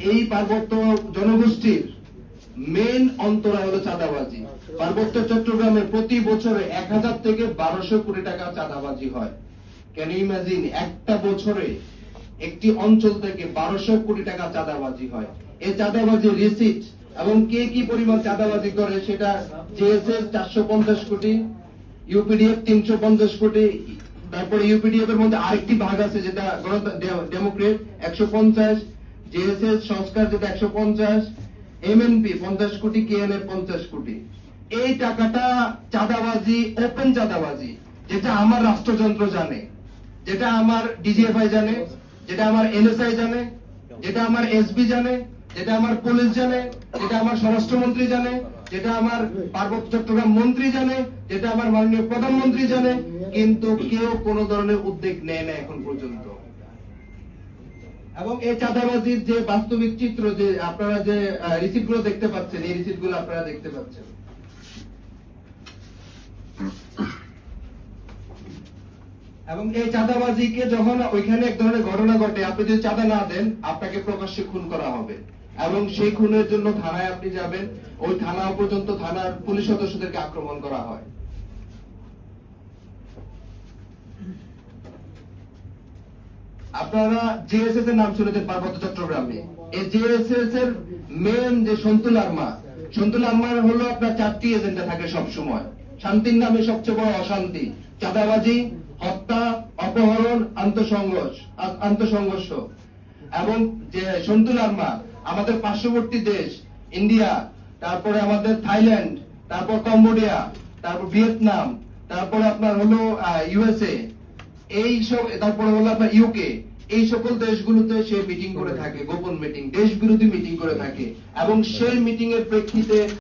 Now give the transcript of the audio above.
এই পার্বত্য জনগোষ্ঠীর মেন অন্তরায় হলো চাঁদাবাজি। পার্বত্য চট্টগ্রামে প্রতি বছরে 1000 থেকে 1200 কোটি টাকা চাঁদাবাজি হয়। ক্যান ইউ ইমাজিন, একটা বছরে একটি অঞ্চল থেকে 1200 কোটি টাকা চাঁদাবাজি হয়। এই চাঁদাবাজির রিসিট এবং কে কি পরিমাণ চাঁদাবাজি করে সেটা জেএসএস 450 কোটি, ইউপিডিএফ 350 কোটি, তারপরে ইউপিডিএফ এর মধ্যে আরেকটি ভাগ আছে যেটা ডেমোক্রেট 150, জেএসএস সংস্কার যেটা 150, এমএনপি 50 কোটি, কেএনএফ 50 কোটি। এই টাকাটা চাঁদাবাজি, ওপেন চাঁদাবাজি, যেটা আমার রাষ্ট্রযন্ত্র জানে, যেটা আমার ডিজিএফআই জানে, যেটা আমার এনএসআই জানে, যেটা আমার এসবি জানে, যেটা আমার পুলিশ জানে, যেটা আমার স্বরাষ্ট্রমন্ত্রী জানে, যেটা আমার পার্বত্য চট্টগ্রাম মন্ত্রী জানে, যেটা আমার মাননীয় প্রধানমন্ত্রী জানে, কিন্তু কেউ কোন ধরনের উদ্যোগ নেয় না এখন পর্যন্ত। এবং এই চাঁদাবাজির যে বাস্তবিক চিত্র, যে আপনারা যে রিসিট গুলো দেখতে পাচ্ছেন, এই রিসিট গুলো আপনারা দেখতে পাচ্ছেন। এবং এই চাঁদাবাজিকে যখন ওইখানে এক ধরনের ঘটনা ঘটে, আপনি যদি চাঁদা না দেন আপনাকে প্রকাশ্যে খুন করা হবে, এবং সেই খুনের জন্য থানায় আপনি যাবেন, ওই থানা পর্যন্ত থানার পুলিশ সদস্যদেরকে আক্রমণ করা হয়। আপনারা জেএসএস এর নাম শুনেছেন পার্বত্য চট্টগ্রামে। এই জেএসএস এর মেন যে সন্তুল আর্মা, সন্তুল আর্মার হলো আপনার 4টি এজেন্ডা থাকে সব সময়। শান্তির নামে সবচেয়ে বড় অশান্তি, চাঁদাবাজি, হত্যা, অপহরণ, আন্তঃসংঘর্ষ। এবং যে সন্তুল আর্মা আমাদের পার্শ্ববর্তী দেশ ইন্ডিয়া, তারপরে আমাদের থাইল্যান্ড, তারপর কম্বোডিয়া, তারপর ভিয়েতনাম, তারপরে আপনার হলো ইউএসএ, এই সব, তারপরে হলো আপনার ইউকে, এই সকল দেশগুলোতে সে মিটিং করে থাকে, গোপন মিটিং, দেশ বিরোধী মিটিং করে থাকে। এবং সেই মিটিং এর প্রেক্ষিতে